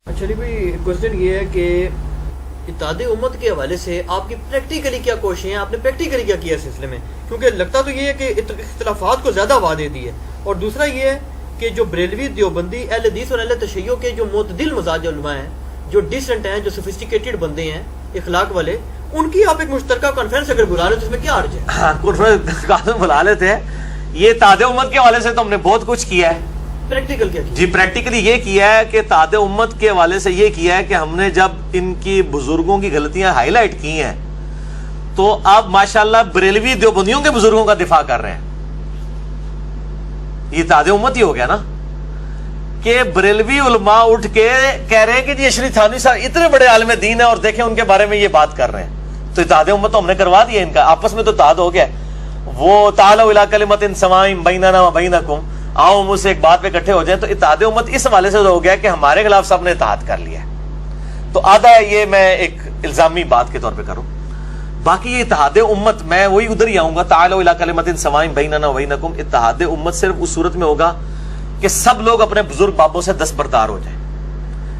اچھا بھائی کوشچن یہ ہے کہ اتحاد امت کے حوالے سے آپ کی پریکٹیکلی کیا کوششیں ہیں، آپ نے پریکٹیکلی کیا کیا اس سلسلے میں؟ کیونکہ لگتا تو یہ ہے کہ اختلافات کو زیادہ ہوا دیتی ہے، اور دوسرا یہ ہے کہ جو بریلوی، دیوبندی، اہل حدیث اور اہل تشیع کے جو معتدل مزاج علماء ہیں، جو ڈیسنٹ ہیں، جو سوفسٹیکیٹڈ بندے ہیں، اخلاق والے، ان کی آپ ایک مشترکہ کانفرنس اگر بلا رہے تو اس میں کیا حرج ہے؟ کانفرنس بلا لیتے ہیں. یہ اتحاد امت کے حوالے سے تو ہم نے بہت کچھ کیا ہے. پریکٹیکل کیا کیا؟ جی پریکٹیکلی یہ کیا ہے کہ اتحاد امت کے حوالے سے یہ کیا ہے کہ ہم نے جب ان کی بزرگوں کی غلطیاں ہائی لائٹ کی ہیں تو اب ماشاءاللہ بریلوی دیوبندیوں کے بزرگوں کا دفاع کر رہے ہیں. یہ اتحاد امت ہی ہو گیا نا کہ بریلوی علماء اٹھ کے کہہ رہے ہیں کہ جی اشرف تھانوی صاحب اتنے بڑے عالم دین ہیں اور دیکھیں ان کے بارے میں یہ بات کر رہے ہیں. تو اتحاد امت تو ہم نے کروا دیا ان کا، آپس میں تو اتحاد ہو گیا. وہ تعالوا الی کلمۃ سواء بیننا و بینکم، آؤ مجھ سے ایک بات پہ اکٹھے ہو جائیں. تو اتحاد امت اس حوالے سے ہو گیا کہ ہمارے خلاف سب نے اتحاد کر لیا ہے. تو آدھا یہ میں ایک الزامی بات کے طور پہ کروں. باقی یہ اتحاد امت میں وہی ادھر ہی آؤں گا، تعالوا الی کلمۃ سواء بیننا و بینکم. اتحاد امت صرف اس صورت میں ہوگا کہ سب لوگ اپنے بزرگ بابوں سے دستبردار ہو جائیں.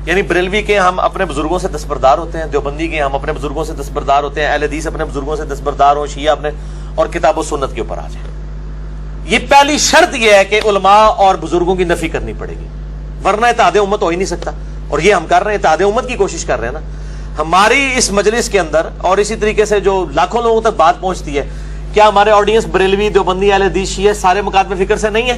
یعنی بریلوی کے ہم اپنے بزرگوں سے دستبردار ہوتے ہیں، دیوبندی کے ہم اپنے بزرگوں سے دستبردار ہوتے ہیں، اہل حدیث اپنے بزرگوں سے دستبردار ہوں، شیعہ اپنے، اور کتاب و سنت کے اوپر آ جائیں. یہ پہلی شرط یہ ہے کہ علماء اور بزرگوں کی نفی کرنی پڑے گی، ورنہ اتحاد امت ہو ہی نہیں سکتا. اور یہ ہم کر رہے ہیں، اتحاد امت کی کوشش کر رہے ہیں نا. ہماری اس مجلس کے اندر اور اسی طریقے سے جو لاکھوں لوگوں تک بات پہنچتی ہے، کیا ہمارے آڈینس بریلوی، دیوبندی، اہل حدیث، شیعہ سارے مکاتب فکر سے نہیں ہے؟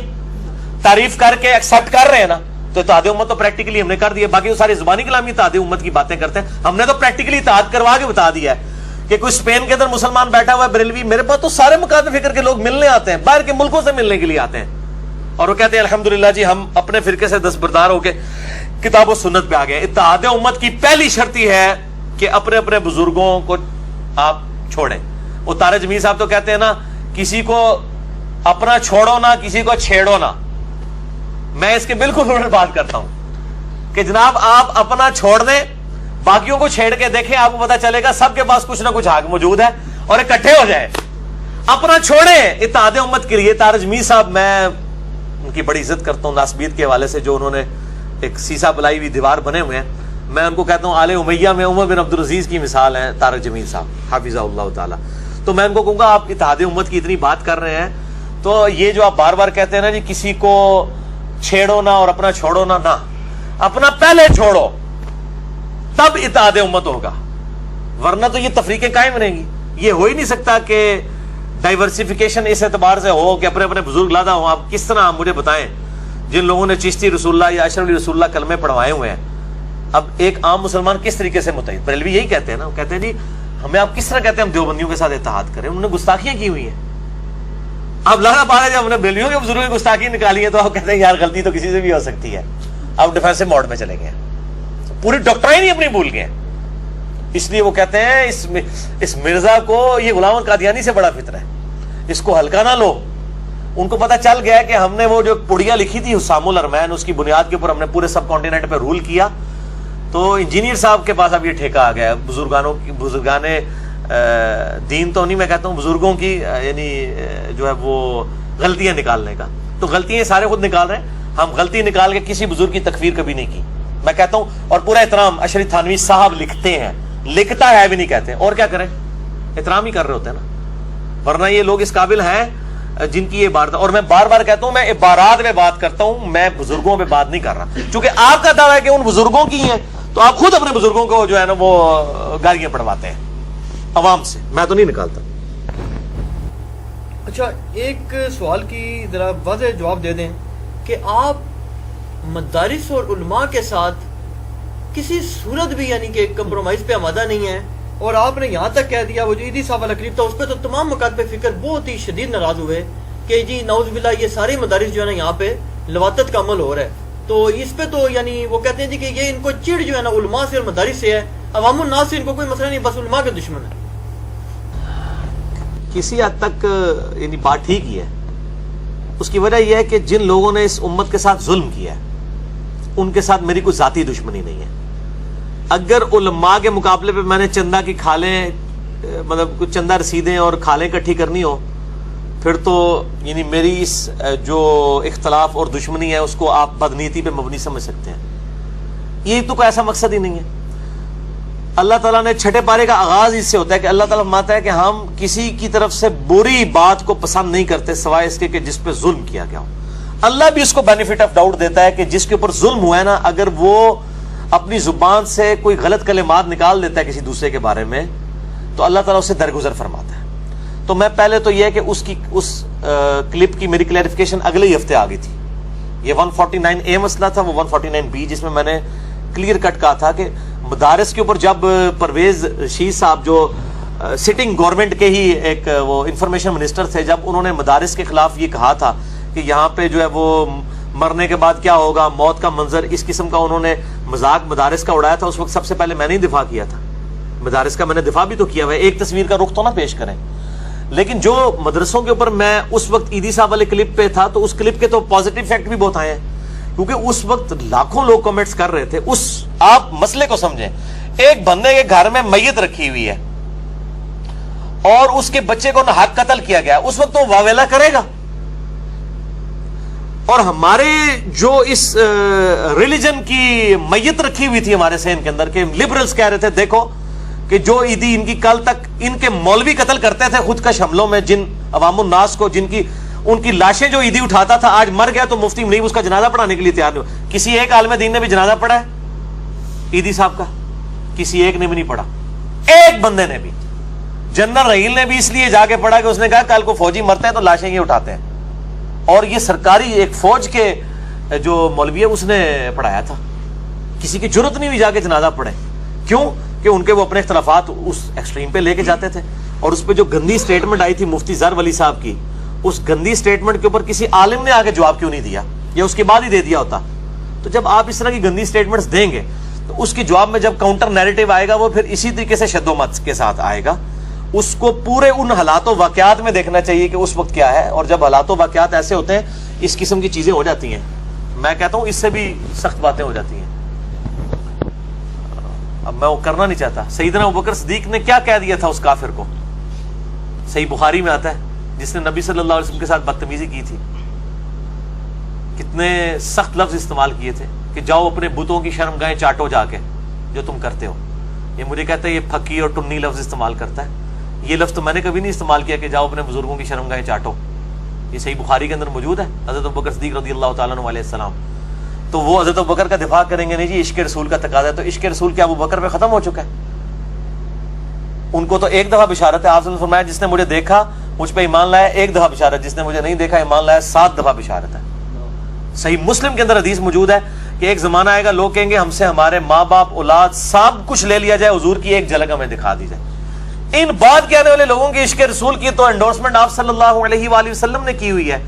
تعریف کر کے ایکسپٹ کر رہے ہیں نا. تو اتحاد امت تو پریکٹیکلی ہم نے کر دیا. باقی وہ ساری زبانی کلامی اتحاد امت کی باتیں کرتے ہیں، ہم نے تو پریکٹیکلی اتحاد کروا کے بتا دیا ہے کہ کوئی اسپین کے اندر مسلمان بیٹھا ہوا ہے بریلوی، میرے پاس تو سارے مکاتب فکر کے لوگ ملنے آتے ہیں، باہر کے ملکوں سے ملنے کے لیے آتے ہیں، اور وہ کہتے ہیں الحمدللہ جی ہم اپنے فرقے سے دستبردار ہو کے کتاب و سنت پہ آ گئے. اتحاد امت کی پہلی شرط یہ ہے کہ اپنے اپنے بزرگوں کو آپ چھوڑیں. وہ طارق جمیل صاحب تو کہتے ہیں نا، کسی کو اپنا چھوڑو نہ، کسی کو چھیڑو نہ. میں اس کے بالکل الٹ بات کرتا ہوں کہ جناب آپ اپنا چھوڑ دیں، باقیوں کو چھیڑ کے دیکھیں، آپ کو پتا چلے گا سب کے پاس کچھ نہ کچھ حق موجود ہے، اور اکٹھے ہو جائیں. اپنا چھوڑیں اتحاد امت کے لیے. طارق جمیل صاحب میں ان کی بڑی عزت کرتا ہوں ناسبیت کے حوالے سے، جو انہوں نے ایک سیسا بلائی ہوئی دیوار بنے ہوئے ہیں. میں ان کو کہتا ہوں آل امیہ میں عمر بن عبدالعزیز کی مثال ہے طارق جمیل صاحب حافظہ اللہ تعالی. تو میں ان کو کہوں گا آپ اتحاد امت کی اتنی بات کر رہے ہیں، تو یہ جو آپ بار بار کہتے ہیں نا جی کسی کو چھیڑو نہ اور اپنا چھوڑو نہ، نہ اپنا پہلے چھوڑو تب اتحاد امت ہوگا، ورنہ تو یہ تفریقیں قائم رہیں گی. یہ ہو ہی نہیں سکتا کہ ڈائیورسیفیکیشن اس اعتبار سے ہو کہ اپنے اپنے بزرگ لادا ہوں. آپ کس طرح مجھے بتائیں جن لوگوں نے چشتی رسول اللہ یا اشرف علی رسول اللہ کلمے پڑھوائے ہوئے ہیں، اب ایک عام مسلمان کس طریقے سے متحد؟ بریلوی یہی کہتے ہیں نا، وہ کہتے ہیں جی ہمیں آپ کس طرح کہتے ہیں ہم دیوبندیوں کے ساتھ اتحاد کریں؟ انہوں نے گستاخیاں کی ہوئی ہیں. اب لگا پا جب ہم نے بریلویوں کے بزرگوں کی گستاخی نکالی ہے تو آپ کہتے ہیں یار غلطی تو کسی سے بھی ہو سکتی ہے. اب ڈیفینسو موڈ میں چلے گئے، پوری ڈاکٹرائن ہی اپنی بھول گئے. اس لیے وہ کہتے ہیں اس مرزا کو یہ غلام احمد قادیانی سے بڑا فطر ہے، اس کو ہلکا نہ لو. ان کو پتا چل گیا کہ ہم نے وہ جو پڑیا لکھی تھی حسام الارمین، اس کی بنیاد کے اوپر ہم نے پورے سب کانٹیننٹ پہ رول کیا. تو انجینئر صاحب کے پاس اب یہ ٹھیکہ آ گیا بزرگان دین تو نہیں، میں کہتا ہوں بزرگوں کی یعنی جو ہے وہ غلطیاں نکالنے کا. تو غلطیاں سارے خود نکال رہے ہیں، ہم غلطی نکال کے کسی بزرگ کی تکفیر کبھی نہیں کی. میں کہتا ہوں اور پورا احترام اشرف تھانوی صاحب لکھتے ہیں، لکھتا ہے بھی نہیں کہتے، اور کیا کریں، احترام ہی کر رہے ہوتے ہیں نا. ورنہ یہ لوگ اس قابل ہیں جن کی یہ عبارت، اور میں بار بار کہتا ہوں میں عبارات میں بات کرتا ہوں، میں بزرگوں پہ بات نہیں کر رہا. چونکہ آپ کا دعویٰ ہے کہ ان بزرگوں کی ہیں تو آپ خود اپنے بزرگوں کو جو ہے نا وہ گالیاں پڑھواتے ہیں عوام سے، میں تو نہیں نکالتا. اچھا ایک سوال کی ذرا واضح جواب دے دیں کہ آپ مدارس اور علماء کے ساتھ کسی صورت بھی یعنی کہ کمپرومائز پہ آمادہ نہیں ہے، اور آپ نے یہاں تک کہہ دیا وہ جو عیدی صاحب والا کلپ تھا اس پہ تو تمام مکاتب فکر بہت ہی شدید ناراض ہوئے کہ جی نعوذ باللہ یہ سارے مدارس جو ہے نا یہاں پہ لواطت کا عمل ہو رہا ہے. تو اس پہ تو یعنی وہ کہتے ہیں جی کہ یہ ان کو چڑ جو ہے نا علماء سے اور مدارس سے ہے، عوام الناس سے ان کو کوئی مسئلہ نہیں، بس علماء کے دشمن ہے. کسی حد تک یعنی بات ٹھیک ہی ہے. اس کی وجہ یہ ہے کہ جن لوگوں نے اس امت کے ساتھ ظلم کیا ہے ان کے ساتھ میری کوئی ذاتی دشمنی نہیں ہے. اگر علماء کے مقابلے پہ میں نے چندہ کی کھالیں مطلب کچھ چندہ رسیدیں اور کھالیں اکٹھی کرنی ہو، پھر تو یعنی میری اس جو اختلاف اور دشمنی ہے اس کو آپ بدنیتی پہ مبنی سمجھ سکتے ہیں. یہ تو کوئی ایسا مقصد ہی نہیں ہے. اللہ تعالیٰ نے چھٹے پارے کا آغاز اس سے ہوتا ہے کہ اللہ تعالیٰ فرماتا ہے کہ ہم کسی کی طرف سے بری بات کو پسند نہیں کرتے سوائے اس کے کہ جس پہ ظلم کیا گیا ہو. اللہ بھی اس کو بینیفٹ آف ڈاؤٹ دیتا ہے کہ جس کے اوپر ظلم ہوا ہے نا, اگر وہ اپنی زبان سے کوئی غلط کلمات نکال دیتا ہے کسی دوسرے کے بارے میں تو اللہ تعالیٰ اسے درگزر فرماتا ہے. تو میں پہلے تو یہ ہے کہ اس کلپ کی میری کلیریفیکیشن اگلے ہی ہفتے آ گئی تھی. یہ 149A مسئلہ تھا, وہ 149B, جس میں نے کلیئر کٹ کہا تھا کہ مدارس کے اوپر جب پرویز شیخ صاحب جو سٹنگ گورنمنٹ کے ہی ایک وہ انفارمیشن منسٹر تھے, جب انہوں نے مدارس کے خلاف یہ کہا تھا کہ یہاں پہ جو ہے وہ مرنے کے بعد کیا ہوگا, موت کا منظر, اس قسم کا انہوں نے مذاق مدارس کا اڑایا تھا, اس وقت سب سے پہلے میں نے ہی دفاع کیا تھا مدارس کا. میں نے دفاع بھی تو کیا ہوا ہے, ایک تصویر کا رخ تو نہ پیش کریں. لیکن جو مدرسوں کے اوپر میں اس وقت عیدی صاحب والے کلپ پہ تھا تو اس کلپ کے تو پازیٹیو فیکٹ بھی بہت آئے ہیں, کیونکہ اس وقت لاکھوں لوگ کمنٹس کر رہے تھے. آپ مسئلے کو سمجھیں, ایک بندے کے گھر میں میت رکھی ہوئی ہے اور اس کے بچے کو ناحق قتل کیا گیا, اس وقت وہ واویلا کرے گا. اور ہمارے جو اس ریلیجن کی میت رکھی ہوئی تھی ہمارے سین کے اندر, کہ لبرلز کہہ رہے تھے دیکھو کہ جو عیدی ان کی کل تک ان کے مولوی قتل کرتے تھے خودکش حملوں میں, جن عوام الناس کو, جن کی ان کی لاشیں جو عیدی اٹھاتا تھا, آج مر گیا تو مفتی منیب اس کا جنازہ پڑھانے کے لیے تیار نہیں ہو. کسی ایک عالم دین نے بھی جنازہ پڑھا ہے عیدی صاحب کا؟ کسی ایک نے بھی نہیں پڑھا. ایک بندے نے بھی, جنرل رحیل نے بھی اس لیے جا کے پڑھا کہ اس نے کہا کل کو فوجی مرتے ہیں تو لاشیں یہ اٹھاتے ہیں, اور یہ سرکاری ایک فوج کے جو مولوی ہے اس نے پڑھایا تھا. کسی کی جرت نہیں ہوئی جا کے جنازہ پڑھے. کیوں؟ کہ ان کے وہ اپنے اختلافات اس ایکسٹریم پہ لے کے جاتے تھے. اور اس پہ جو گندی سٹیٹمنٹ آئی تھی مفتی زر ولی صاحب کی, اس گندی سٹیٹمنٹ کے اوپر کسی عالم نے آگے جواب کیوں نہیں دیا, یا اس کے بعد ہی دے دیا ہوتا. تو جب آپ اس طرح کی گندی سٹیٹمنٹس دیں گے تو اس کے جواب میں جب کاؤنٹر نیریٹو آئے گا وہ پھر اسی طریقے سے شد و مت کے ساتھ آئے گا. اس کو پورے ان حالات و واقعات میں دیکھنا چاہیے کہ اس وقت کیا ہے, اور جب حالات و واقعات ایسے ہوتے ہیں اس قسم کی چیزیں ہو جاتی ہیں, میں کہتا ہوں اس سے بھی سخت باتیں ہو جاتی ہیں. اب میں وہ کرنا نہیں چاہتا. سیدنا ابوبکر صدیق نے کیا کہہ دیا تھا اس کافر کو, صحیح بخاری میں آتا ہے, جس نے نبی صلی اللہ علیہ وسلم کے ساتھ بدتمیزی کی تھی. کتنے سخت لفظ استعمال کیے تھے کہ جاؤ اپنے بتوں کی شرمگاہیں چاٹو جا کے جو تم کرتے ہو. یہ مجھے کہتا ہے یہ پھکی اور ٹنی لفظ استعمال کرتا ہے. یہ لفظ تو میں نے کبھی نہیں استعمال کیا کہ جاؤ اپنے بزرگوں کی شرمگاہیں چاٹو. یہ صحیح بخاری کے اندر موجود ہے, حضرت ابوبکر صدیق رضی اللہ تعالیٰ عنہ علیہ السلام. تو وہ حضرت ابوبکر کا دفاع کریں گے نہیں جی عشق رسول کا تقاضا ہے, تو عشق رسول کیا ابوبکر پہ ختم ہو چکا ہے؟ ان کو تو ایک دفعہ بشارت ہے. آپ نے فرمایا جس نے مجھے دیکھا مجھ پہ ایمان لایا ایک دفعہ بشارت, جس نے مجھے نہیں دیکھا ایمان لایا 7 دفعہ بشارت ہے. صحیح مسلم کے اندر حدیث موجود ہے کہ ایک زمانہ آئے گا لوگ کہیں گے ہم سے ہمارے ماں باپ اولاد سب کچھ لے لیا جائے, حضور کی ایک جھلک ہمیں دکھا دی جائے. ان بات کہنے والے لوگوں کی عشق رسول کی تو انڈورسمنٹ آپ صلی اللہ علیہ وآلہ وسلم نے کی ہوئی ہے.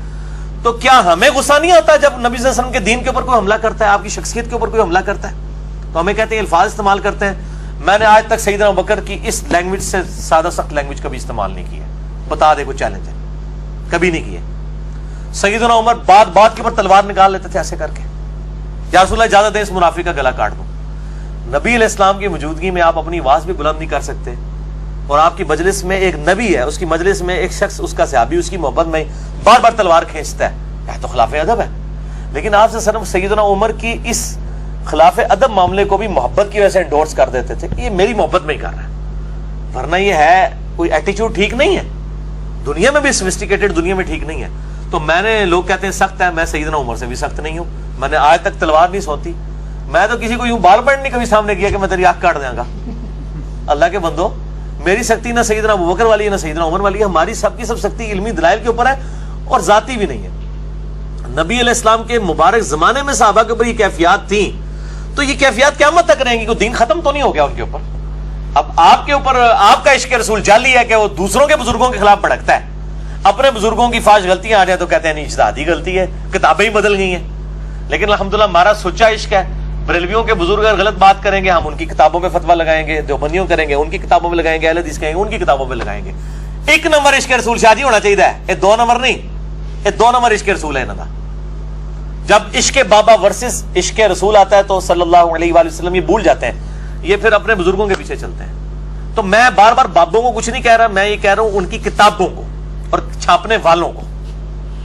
تو کیا ہمیں غصہ نہیں آتا جب نبی صلی اللہ علیہ وسلم کے دین کے اوپر کوئی حملہ کرتا ہے, آپ کی شخصیت کے اوپر کوئی حملہ کرتا ہے؟ تو ہمیں کہتے ہیں الفاظ استعمال کرتے ہیں. میں نے آج تک سیدنا ابوبکر کی اس لینگویج سے سادہ سخت لینگویج کبھی استعمال نہیں کی ہے. بتا دے کوئی چیلنج ہے, کبھی نہیں کیے. سیدنا عمر بات بات کے اوپر تلوار نکال لیتے تھے ایسے کر کے, یا رسول اللہ اجازت دیں اس منافق کا گلا کاٹ دوں. نبی علیہ السلام کی موجودگی میں آپ اپنی آواز بھی بلند نہیں کر سکتے, اور آپ کی مجلس میں ایک نبی ہے, اس کی مجلس میں ایک شخص اس کا صحابی اس کی محبت میں بار بار تلوار کھینچتا ہے, یہ تو خلاف ادب ہے. لیکن آپ سے صرف سیدنا عمر کی اس خلاف ادب معاملے کو بھی محبت کی وجہ سے انڈورس کر دیتے تھے کہ یہ میری محبت میں ہی کر رہا ہے, ورنہ یہ ہے کوئی ایٹیچیوڈ ٹھیک نہیں ہے, دنیا میں بھی سوفسٹیکیٹڈ دنیا میں ٹھیک نہیں ہے. تو میں نے, لوگ کہتے ہیں سخت ہے, میں سیدنا عمر سے بھی سخت نہیں ہوں. میں نے آج تک تلوار نہیں سونتی. میں تو کسی کو یوں بال بینڈ نہیں کبھی سامنے کیا کہ میں تیری آنکھ کاٹ دیں گا. اللہ کے بندو, میری سختی نہ سیدنا ابوبکر والی ہے نہ سیدنا عمر والی ہے. ہماری سب کی سب سختی علمی دلائل کے اوپر ہے اور ذاتی بھی نہیں ہے. نبی علیہ السلام کے مبارک زمانے میں صحابہ کے اوپر یہ کیفیات تھیں, تو یہ کیفیات قیامت تک رہیں گی. کوئی دین ختم تو نہیں ہو گیا ان کے اوپر. اب آپ کے اوپر آپ کا عشق رسول جعلی ہے کہ وہ دوسروں کے بزرگوں کے خلاف بھڑکتا ہے. اپنے بزرگوں کی فاش غلطیاں آ جائیں تو کہتے ہیں نہیں اجتہادی غلطی ہے, کتابیں ہی بدل گئی ہیں. لیکن الحمدللہ ہمارا سچا عشق ہے. بریلویوں کے بزرگ اگر غلط بات کریں گے ہم ان کی کتابوں پہ فتویٰ لگائیں گے, دیوبندیوں کریں گے ان کی کتابوں پہ لگائیں گے, اہل حدیث کہیں گے ان کی کتابوں پہ لگائیں گے. 1 نمبر عشق رسول شاہ جی ہونا چاہیے, یہ 2 نمبر نہیں, یہ 2 نمبر عشق رسول ہے انہوں. جب عشق بابا ورسز عشق رسول آتا ہے تو صلی اللہ علیہ وآلہ وسلم یہ بھول جاتے ہیں, یہ پھر اپنے بزرگوں کے پیچھے چلتے ہیں. تو میں بار بار بابوں کو کچھ نہیں کہہ رہا, میں یہ کہہ رہا ہوں ان کی کتابوں کو اور چھاپنے والوں کو,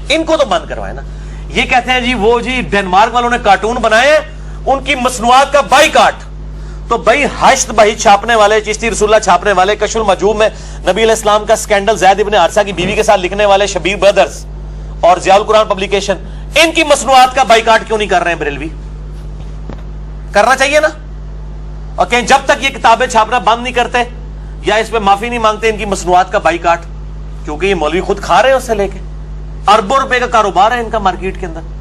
ان کو تو بند کروائے نا. یہ کہتے ہیں جی وہ جی ڈنمارک والوں نے کارٹون بنائے, ان کی مصنوعات کا بائیکاٹ. تو بھائی حشد بہی چھاپنے والے, چشتی رسول اللہ چھاپنے والے, کشف المجوب میں نبی علیہ السلام کا سکینڈل زید ابن حارثہ کی بیوی کے ساتھ لکھنے والے شبیر بردرز اور ضیاء القرآن پبلیکیشن, ان کی مصنوعات کا بائیکاٹ کیوں نہیں کر رہے ہیں بریلوی؟ کرنا چاہیے نا. اور کہیں جب تک یہ کتابیں چھاپنا بند نہیں کرتے یا اس پہ معافی نہیں مانگتے ان کی مصنوعات کا بائیکاٹ, کیونکہ یہ مولوی خود کھا رہے ہیں اس سے لے کے, اربوں روپے کا کاروبار ہے ان کا مارکیٹ کے اندر.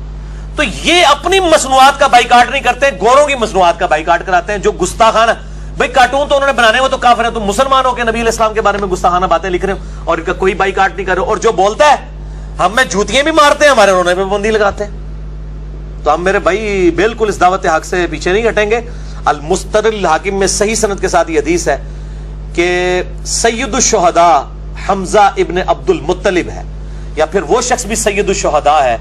تو یہ اپنی مصنوعات کا بائیکاٹ نہیں کرتے, گوروں کی مصنوعات کا بائیکاٹ کراتے ہیں جو گستاخانہ. بھائی کارٹون تو انہوں نے بنانے, وہ تو کافر ہے. تم مسلمان ہو کے نبی علیہ السلام کے بارے میں گستاخانہ باتیں لکھ رہے ہو اور ان کا کوئی بائیکاٹ نہیں کر رہے ہو. اور جو بولتا ہے ہم میں جوتیاں بھی مارتے ہیں, ہمارے رونے پہ پابندی لگاتے ہیں. تو ہم میرے بھائی بالکل اس دعوت حق سے پیچھے نہیں ہٹیں گے. المستدرک الحاکم میں صحیح سند کے ساتھ یہ حدیث ہے کہ سید الشہداء حمزہ ابن عبد المطلب ہے, یا پھر وہ شخص بھی سید الشہداء ہے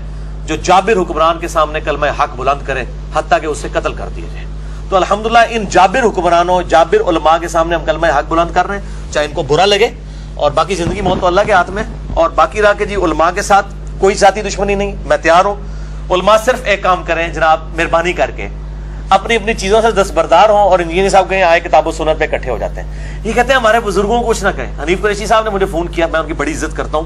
جو جابر حکمران کے سامنے کلمہ حق بلند کرے حتیٰ کہ اسے قتل کر دیا جائے. تو الحمدللہ ان جابر حکمرانوں, جابر علماء کے سامنے ہم کلمہ حق بلند کر رہے ہیں, چاہے ان کو برا لگے. اور باقی زندگی موت تو اللہ کے ہاتھ میں. اور باقی رہا کہ جی علماء کے ساتھ کوئی ذاتی دشمنی نہیں, میں تیار ہوں. علماء صرف ایک کام کریں جناب, مہربانی کر کے اپنی اپنی چیزوں سے دستبردار ہوں. اور انجینئر صاحب کہیں آئے کتاب و سنت پہ اکٹھے ہو جاتے ہیں. یہ کہتے ہیں ہمارے بزرگوں کو کچھ نہ کہیں. حنیف قریشی صاحب نے مجھے فون کیا, میں ان کی بڑی عزت کرتا ہوں,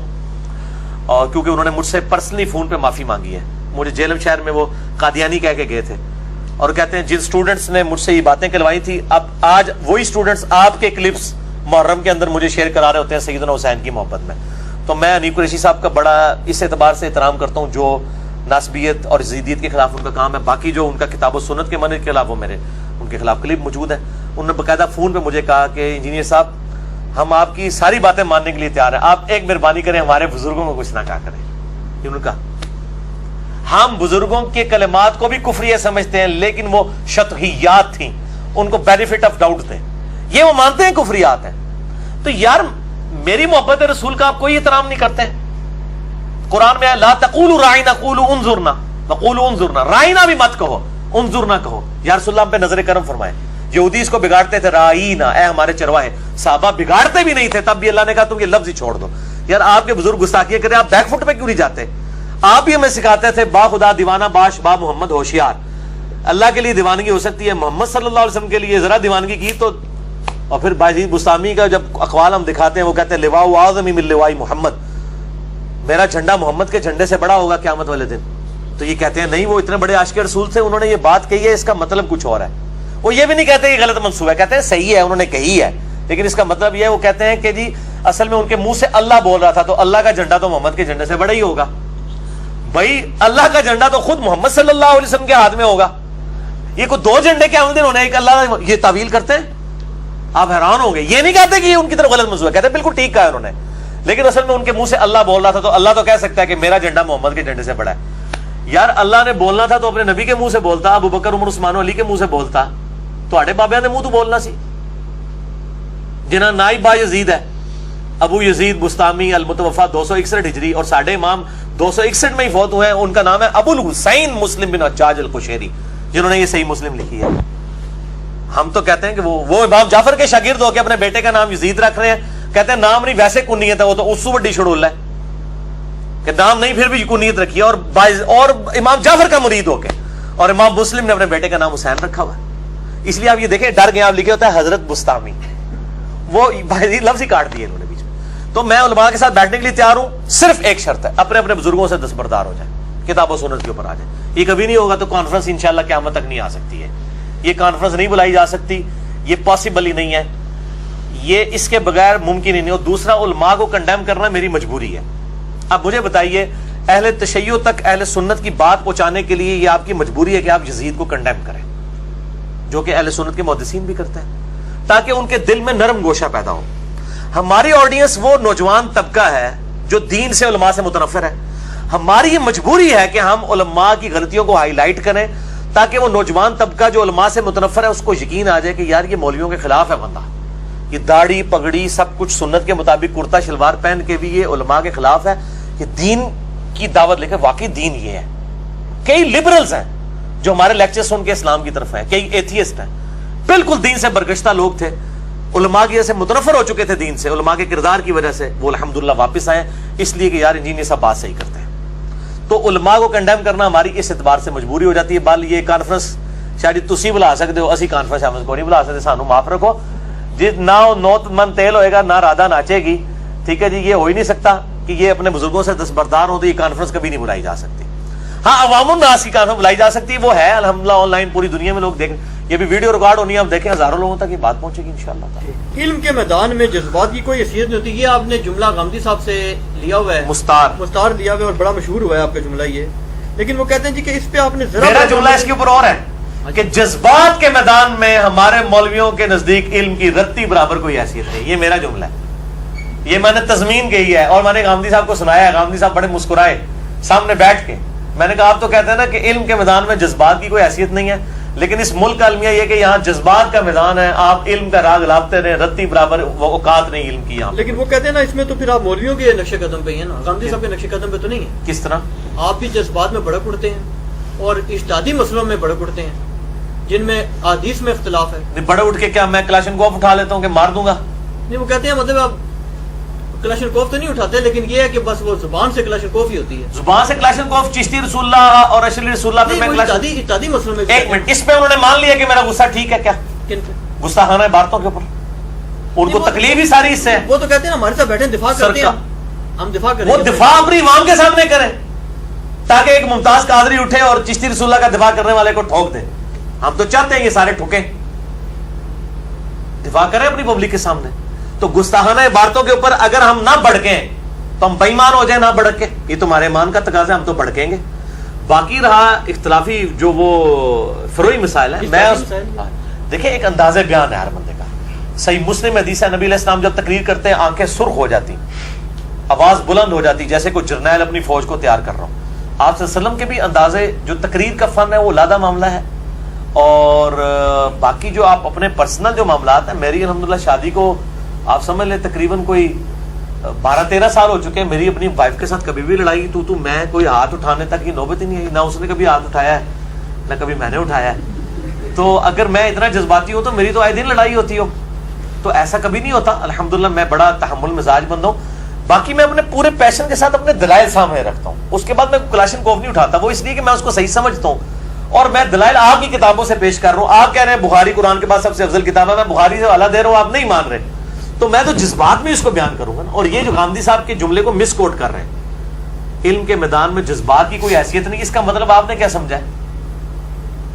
اور کیونکہ انہوں نے مجھ سے پرسنلی فون پہ معافی مانگی ہے. مجھے جیلم شہر میں وہ قادیانی کہہ کے گئے تھے, اور کہتے ہیں جن سٹوڈنٹس نے مجھ سے یہ باتیں کہلوائی تھی, اب آج وہی سٹوڈنٹس آپ کے کلپس محرم کے اندر مجھے شیئر کرا رہے ہوتے ہیں سیدنا حسین کی محبت میں. تو میں حنیف قریشی صاحب کا بڑا اس اعتبار سے احترام کرتا ہوں جو ناسبیت اور یزیدیت کے خلاف ان کا کام ہے. باقی جو ان کا کتاب و سنت کے منہج کے خلاف, وہ میرے ان کے خلاف کلپ موجود ہیں. انہوں نے باقاعدہ فون پہ مجھے کہا کہ انجینئر صاحب ہم آپ کی ساری باتیں ماننے کے لیے تیار ہیں, آپ ایک مہربانی کریں ہمارے بزرگوں کو کچھ نہ کہا کریں. انہوں نے کہا ہم بزرگوں کے کلمات کو بھی کفریہ سمجھتے ہیں, لیکن وہ شطحیات تھیں, ان کو بینیفٹ آف ڈاؤٹ تھے, یہ وہ مانتے ہیں کفریات ہیں. تو یار میری محبت رسول کا آپ کوئی احترام نہیں کرتے. قرآن میں لا تقولوا راعنا قولوا انظرنا وقولوا انظرنا, رائنا بھی مت کہو, انظرنا کہو. یا رسول اللہ ہم پہ نظر کرم فرمائے. یہودی اس کو بگاڑتے تھے, رائنا اے ہمارے چرواہے. صحابہ بگاڑتے بھی نہیں تھے, تب بھی اللہ نے کہا تم یہ لفظ ہی چھوڑ دو. یار آپ کے بزرگ گستاخیاں کریں, آپ بیک فٹ پہ کیوں نہیں جاتے؟ آپ بھی ہمیں سکھاتے تھے با خدا دیوانہ باش با محمد ہوشیار. اللہ کے لیے دیوانگی ہو سکتی ہے, محمد صلی اللہ علیہ وسلم کے لیے ذرا دیوانگی کی تو. اور پھر باجید بستامی کا جب اقوال ہم دکھاتے ہیں, وہ کہتے ہیں لواء اعظم من لواء محمد, میرا جھنڈا محمد کے جھنڈے سے بڑا ہوگا قیامت والے دن. تو یہ کہتے ہیں نہیں, وہ اتنے بڑے عاشق رسول تھے, انہوں نے یہ بات کہی ہے, اس کا مطلب کچھ اور ہے. وہ یہ بھی نہیں کہتے یہ غلط منسوب ہے, کہتے ہیں صحیح ہے انہوں نے کہی ہے, لیکن اس کا مطلب یہ ہے, وہ کہتے ہیں کہ جی اصل میں ان کے منہ سے اللہ بول رہا تھا, تو اللہ کا جھنڈا تو محمد کے جھنڈے سے بڑا ہی ہوگا. بھائی اللہ کا جھنڈا تو خود محمد صلی اللہ علیہ وسلم کے ہاتھ میں ہوگا. یہ کوئی دو جھنڈے کے آمدن ہونے, ایک اللہ, یہ تعویل کرتے ہیں. آپ حیران ہو گئے. یہ نہیں کہتے کہ یہ ان کی طرف غلط منسوب ہے, کہتے ہیں بالکل ٹھیک کہا انہوں نے, لیکن اصل میں ان کے منہ سے اللہ بول رہا تھا, تو اللہ تو کہہ سکتا ہے کہ میرا جھنڈا محمد کے جھنڈے سے بڑا ہے. یار اللہ نے بولنا تھا تو اپنے نبی کے منہ سے بولتا, ابو بکر عمر عثمان و علی کے منہ سے بولتا. تو بابیا نے منہ تو بولنا سی. جنہاں نائب با یزید ہے, ابو یزید بستامی المتوفا 261 ہجری, اور ساڈے امام 261 میں ہی فوت ہوئے ہیں. ان کا نام ہے ابو الحسین مسلم بن حجاج القشیری, جنہوں نے یہ صحیح مسلم لکھی ہے. ہم تو کہتے ہیں کہ وہ امام جعفر کے شاگرد ہو کے اپنے بیٹے کا نام یزید رکھ رہے ہیں. کہتے ہیں نام نہیں ویسے کنیت ہے, وہ تو اس سے بڑی شڑول ہے کہ نام نہیں پھر بھی کنیت رکھی ہے, اور امام جعفر کا مرید ہو کے. اور امام مسلم نے اپنے بیٹے کا نام حسین رکھا ہوا ہے. اس لیے آپ یہ دیکھیں ڈر گئے, آپ لکھے ہوتا ہے حضرت بستامی, وہ لفظ ہی کاٹ دیے انہوں نے بیچ میں. تو میں علماء کے ساتھ بیٹھنے کے لیے تیار ہوں, صرف ایک شرط ہے, اپنے اپنے بزرگوں سے دستبردار ہو جائے, کتاب و سنت کے اوپر آ جائے. یہ کبھی نہیں ہوگا تو کانفرنس انشاءاللہ قیامت تک نہیں آ سکتی ہے. یہ کانفرنس نہیں بلائی جا سکتی, یہ پاسبل ہی نہیں ہے, یہ اس کے بغیر ممکن ہی نہیں. اور دوسرا, علماء کو کنڈیم کرنا میری مجبوری ہے. اب مجھے بتائیے, اہل تشیع تک اہل سنت کی بات پہنچانے کے لیے یہ آپ کی مجبوری ہے کہ آپ یزید کو کنڈیم کریں, جو کہ اہل سنت کے محدثین بھی کرتے ہیں, تاکہ ان کے دل میں نرم گوشہ پیدا ہو. ہماری آڈینس وہ نوجوان طبقہ ہے جو دین سے, علماء سے متنفر ہے. ہماری یہ مجبوری ہے کہ ہم علماء کی غلطیوں کو ہائی لائٹ کریں, تاکہ وہ نوجوان طبقہ جو علماء سے متنفر ہے اس کو یقین آ جائے کہ یار یہ مولویوں کے خلاف ہے بندہ, یہ داڑھی پگڑی سب کچھ سنت کے مطابق کرتا شلوار پہن کے بھی یہ علماء کے خلاف ہے, یہ دین کی دعوت لے کے واقعی دین یہ ہے. کئی لبرلز ہیں جو ہمارے لیکچر سن کے اسلام کی طرف ہیں, کئی ایتھیسٹ ہیں, بالکل دین سے برگشتہ لوگ تھے, علماء کی وجہ سے متنفر ہو چکے تھے دین سے, علماء کے کردار کی وجہ سے وہ الحمدللہ واپس آئے, اس لیے کہ یار انجینئر صاحب بات صحیح کرتے ہیں. تو علماء کو کنڈیم کرنا ہماری اس اعتبار سے مجبوری ہو جاتی ہے. بل یہ کانفرنس شاید تسی بلا سکتے ہو, اسی کانفرنس احمد کو نہیں بلا سکتے, سانو معاف رکھو جی. نہ نو من تیل ہوئے گا نہ رادہ ناچے گی, ٹھیک ہے جی. یہ ہو ہی نہیں سکتا کہ یہ اپنے بزرگوں سے دستبردار ہو, تو یہ کانفرنس کبھی نہیں بلائی جا سکتی. ہاں عوام الناس کی کانفرنس بلائی جا سکتی ہے, وہ ہے الحمدللہ آن لائن پوری دنیا میں لوگ دیکھیں, یہ بھی ویڈیو ریکارڈ ہونی ہے, آپ دیکھیں ہزاروں لوگوں تک یہ بات پہنچے گی انشاءاللہ. علم کے میدان میں جذبات کی کوئی حیثیت نہیں ہوتی. یہ آپ نے جملہ غامدی صاحب سے لیا ہوا ہے, مستار لیا ہوا ہے, اور بڑا مشہور ہوا ہے آپ کا جملہ یہ. لیکن وہ کہتے ہیں جی کہ اس پہ آپ نے ذرا, میرا جملہ اس کے اوپر اور ہے کہ جذبات کے میدان میں ہمارے مولویوں کے نزدیک علم کی رتی برابر کوئی حیثیت نہیں. یہ میرا جملہ ہے, یہ میں نے تضمین کہی ہے, اور میں نے غامدی صاحب کو سنایا ہے. غامدی صاحب بڑے مسکرائے سامنے بیٹھ کے. میں نے کہا آپ تو کہتے ہیں نا کہ علم کے میدان میں جذبات کی کوئی حیثیت نہیں ہے, لیکن اس ملک کا المیہ یہ کہ یہاں جذبات کا میدان ہے, آپ علم کا راگ لاپتے رہے, رتی برابر وہ اوقات نہیں علم کی یہاں. لیکن وہ کہتے ہیں نا اس میں تو پھر آپ مولویوں کے نقش قدم پہ ہی ہیں نا, غامدی صاحب کے نقش قدم پہ تو نہیں ہے. کس طرح؟ آپ بھی جذبات میں بڑک اڑتے ہیں اور اجتہادی مسئلوں میں بڑک اڑتے ہیں جن میں احادیث میں اختلاف ہے. بڑے اٹھ کے کیا میں کلاشن کوف اٹھا لیتا ہوں کہ مار دوں گا؟ نہیں, وہ کہتے ہیں مطلب آپ کلاشن کوف تو نہیں اٹھاتے, لیکن یہ ہے کہ بس وہ زبان سے کلاشن کوف ہی ہوتی ہے. زبان سے کلاشن کوف چشتی رسول اللہ اور اشلی رسول اللہ پہ میں اجتہادی مسئلوں میں. ایک منٹ, اس پہ انہوں نے مان لیا کہ میرا غصہ ٹھیک ہے کیا؟ کن پہ؟ گستاخانہ عبارتوں کے اوپر ان کو تکلیف ہی ساری اس سے ہے. وہ تو کہتے ہیں ہمارے ساتھ بیٹھے دفاع کرتے ہیں, ہم دفاع کریں. وہ دفاع اپنی عوام کے سامنے کریں تاکہ ایک ممتاز قادری اٹھے اور چشتی رسول اللہ کا دفاع کرنے والے کو ٹھوک دے. ہم تو چاہتے ہیں یہ سارے ٹھوکیں, دفاع کریں اپنی پبلک کے سامنے. تو گستاخانہ عبارتوں کے اوپر اگر ہم نہ بڑکیں تو ہم بےمان ہو جائیں نہ بڑک کے, یہ تمہارے ایمان کا تقاضا ہے, ہم تو بڑکیں گے. باقی رہا اختلافی جو وہ فروئی مسائل ہیں, میں دیکھیں ایک انداز بیان ہے ہر بندے کا. صحیح مسلم حدیث ہے, نبی علیہ السلام جب تقریر کرتے ہیں آنکھیں سرخ ہو جاتی, آواز بلند ہو جاتی, جیسے کوئی جرنیل اپنی فوج کو تیار کر رہا ہوں. آپ صلی اللہ علیہ وسلم کے بھی اندازے جو تقریر کا فن ہے وہ علیحدہ معاملہ ہے. اور باقی جو آپ اپنے پرسنل جو معاملات ہیں, میری الحمدللہ شادی کو آپ سمجھ لیں تقریباً کوئی 12-13 سال ہو چکے ہیں. میری اپنی وائف کے ساتھ کبھی بھی لڑائی تو میں کوئی ہاتھ اٹھانے تک کی نوبت ہی نہیں آئی, نہ اس نے کبھی ہاتھ اٹھایا ہے نہ کبھی میں نے اٹھایا ہے. تو اگر میں اتنا جذباتی ہوں تو میری تو آئے دن لڑائی ہوتی ہو, تو ایسا کبھی نہیں ہوتا. الحمدللہ میں بڑا تحمل مزاج بند ہوں. باقی میں اپنے پورے پیشن کے ساتھ اپنے دلائل سامنے رکھتا ہوں. اس کے بعد میں کلاشن کوف نہیں اٹھاتا, وہ اس لیے کہ میں اس کو صحیح سمجھتا ہوں, اور میں دلائل آپ کی کتابوں سے پیش کر رہا ہوں. آپ کہہ رہے ہیں بخاری قرآن کے بعد سب سے افضل کتاب ہے, میں بخاری سے حوالہ دے رہا ہوں, آپ نہیں مان رہے, تو میں تو جذبات میں اس کو بیان کروں گا نا. اور یہ جو غامدی صاحب کے جملے کو مس کوٹ کر رہے ہیں, علم کے میدان میں جذبات کی کوئی حیثیت نہیں, اس کا مطلب آپ نے کیا سمجھا ہے؟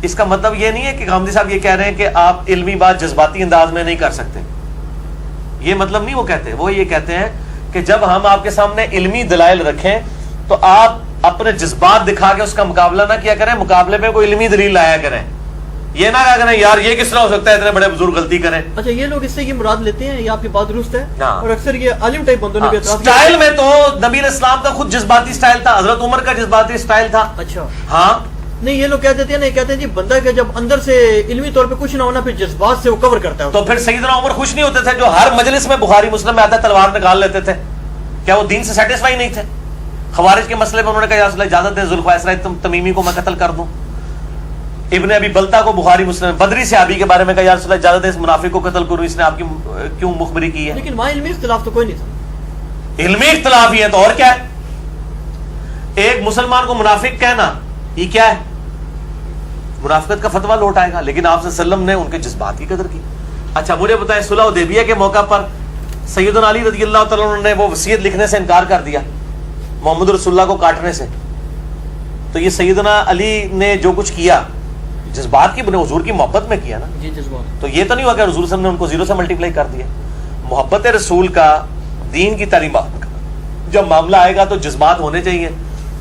اس کا مطلب یہ نہیں ہے کہ غامدی صاحب یہ کہہ رہے ہیں کہ آپ علمی بات جذباتی انداز میں نہیں کر سکتے, یہ مطلب نہیں وہ کہتے. وہ یہ کہتے ہیں کہ جب ہم آپ کے سامنے علمی دلائل رکھیں تو آپ اپنے جذبات دکھا کے اس کا مقابلہ نہ کیا کریں, مقابلے میں کوئی علمی دلیل لایا کریں. یہ نہ کہا کریں یار یہ کس طرح ہو سکتا ہے, اتنے بڑے بزرگ غلطی کریں. اچھا, یہ لوگ اس سے یہ مراد لیتے ہیں, یہ آپ کی بات درست ہے. اور اکثر یہ عالم ٹائپ بندوں نے سٹائل میں تو نبی علیہ السلام کا خود جذباتی سٹائل تھا, حضرت عمر کا جذباتی سٹائل تھا. اچھا ہاں, نہیں یہ لوگ کہہ دیتے ہیں نا, کہتے ہیں جی بندہ کہ جب اندر سے علمی طور پہ کچھ نہ ہونا پھر جذبات سے وہ کور کرتا ہے. تو پھر سیدنا عمر خوش نہیں ہوتے تھے جو ہر مجلس میں بخاری مسلم میں آتا تلوار نکال لیتے تھے؟ کیا وہ دین سے سیٹسفائی نہیں تھے؟ خوارج کے مسئلے میں انہوں نے کہا یا رسول اللہ اجازت دیں ذوالخویسرہ تمیمی کو میں قتل کر دوں. ابن ابی بلتا کو بخاری مسلم بدری صحابی کے بارے میں کہا یا رسول اللہ اجازت دیں اس منافق کو قتل کروں, اس نے آپ کی کیوں مخبری کی ہے؟ لیکن وہاں علمی اختلاف تو کوئی نہیں تھا. علمی اختلاف ہی ہے تو اور کیا ہے؟ ایک مسلمان کو منافق کہنا یہ کیا ہے؟ منافقت کا فتویٰ لوٹ آئے گا. لیکن آپ صلی اللہ علیہ وسلم نے ان کے جذبات کی قدر کی. اچھا مجھے بتائیں, صلح حدیبیہ کے موقع پر سیدنا علی رضی اللہ تعالیٰ عنہ نے وہ وصیت لکھنے سے انکار کر دیا محمد رسول اللہ کو کاٹنے سے. تو یہ سیدنا علی نے جو کچھ کیا جذبات کی بنے, حضور کی محبت میں کیا نا. جی جذبات. تو یہ تو نہیں ہوا کہ حضور صلی اللہ علیہ وسلم نے ان کو 0 سے ملٹیپلائی کر دیا. محبت رسول کا, دین کی تعلیمات کا جب معاملہ آئے گا تو جذبات ہونے چاہیے.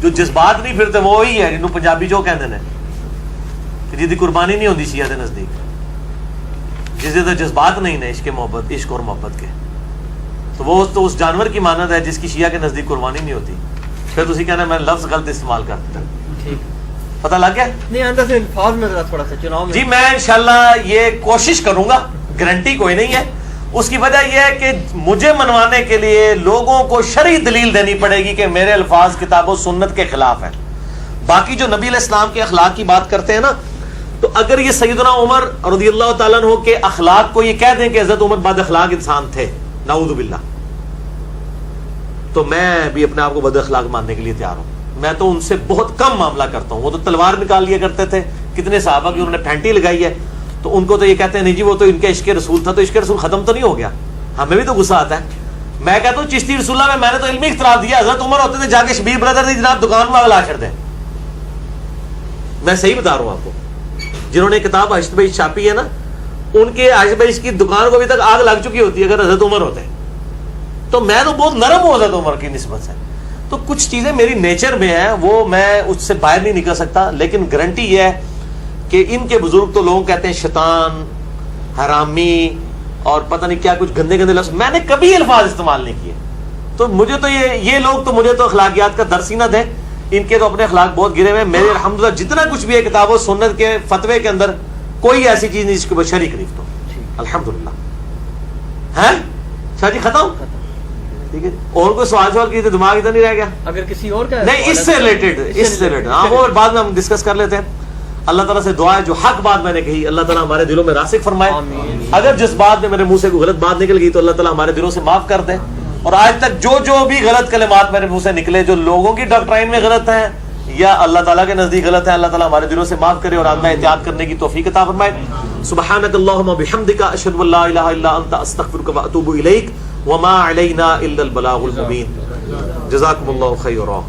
جو جذبات نہیں پھرتے وہی ہے جنہوں پنجابی جو کہتے ہیں جی دی قربانی نہیں ہوتی شیعہ دے نزدیک, جس دے جذبات نہیں نے عشق محبت, عشق اور محبت کے, تو وہ تو اس جانور کی مانند ہے جس کی شیعہ کے نزدیک قربانی نہیں ہوتی. پھر تسی کہنا میں لفظ غلط استعمال کرتا ہوں, پتہ لگ گیا نہیں اندر سے الفاظ میں ذرا تھوڑا سا چناؤ میں. جی میں انشاءاللہ یہ کوشش کروں گا, گارنٹی کوئی نہیں ہے. اس کی وجہ یہ ہے کہ مجھے منوانے کے لیے لوگوں کو شرعی دلیل دینی پڑے گی کہ میرے الفاظ کتاب و سنت کے خلاف ہیں. باقی جو نبی علیہ السلام کے اخلاق کی بات کرتے ہیں نا, تو اگر یہ سیدنا عمر رضی اللہ تعالیٰ عنہ کے اخلاق کو یہ کہہ دیں کہ حضرت عمر بد اخلاق انسان تھے, نعوذ باللہ, تو میں بھی اپنے آپ کو بد اخلاق ماننے کے لیے تیار ہوں. میں تو ان سے بہت کم معاملہ کرتا ہوں. وہ تو تلوار نکال لیا کرتے تھے, کتنے صحابہ کی انہوں نے پھینٹی لگائی ہے، تو ان کو تو یہ کہتے ہیں نہیں جی وہ تو ان کا عشق رسول تھا، تو عشق رسول ختم تو نہیں ہو گیا؟ ہمیں بھی تو غصہ آتا ہے. میں کہتا ہوں چشتی رسول اللہ میں نے تو علمی اختلاف دیا، حضرت عمر ہوتے تھے جا کے شبیر بردر دی جناب دکان میں آگ لا چھڑ دیں. میں صحیح بتا رہا ہوں آپ کو، جنہوں نے کتاب عائشہ بھائی چھاپی ہے نا، ان کے عائشہ بھائی کی دکان کو ابھی تک آگ لگ چکی ہوتی ہے اگر حضرت عمر ہوتے. تو میں تو بہت نرم ہوں حضرت عمر کی نسبت سے. تو کچھ چیزیں میری نیچر میں ہیں، وہ میں اس سے باہر نہیں نکل سکتا، لیکن گارنٹی یہ ہے کہ ان کے بزرگ تو لوگ کہتے ہیں شیطان، حرامی اور پتہ نہیں کیا کچھ گندے گندے لفظ، میں نے کبھی الفاظ استعمال نہیں کیے. تو مجھے تو یہ لوگ تو مجھے تو اخلاقیات کا درس ہی نہ دیں، ان کے تو اپنے اخلاق بہت گرے ہوئے ہیں. میرے الحمدللہ جتنا کچھ بھی ہے کتاب و سنت کے فتوے کے اندر کوئی ایسی چیز نہیں جس کے اوپر شریک نہیں تو الحمدللہ ہے. شاہ جی ختم؟ ٹھیک ہے. اور کوئی سوال کی تو دماغ ادھر نہیں رہ گیا؟ اگر کسی اور کا نہیں اس سے ریلیٹڈ ہاں وہ بعد میں ہم ڈسکس کر لیتے ہیں. اللہ تعالیٰ سے دعا ہے جو حق بات میں نے کہی اللہ تعالیٰ ہمارے دلوں میں راسخ فرمائے. اگر جس بات میں میرے منہ سے کوئی غلط بات نکل گئی تو اللہ تعالیٰ ہمارے دلوں سے معاف کر دے. اور آج تک جو بھی غلط کلمات میرے منہ سے نکلے جو لوگوں کی ڈاکٹرائن میں غلط ہیں یا اللہ تعالیٰ کے نزدیک غلط ہے، اللہ تعالیٰ ہمارے دلوں سے معاف کرے اور آدمی احتیاط کرنے کی توفیق عطا فرمائے. سبحانک اللہم وبحمدک اشہد ان لا الہ الا انت استغفرک واتوب الیک وما علینا الا البلاغ المبین. جزاکم اللہ خیرا.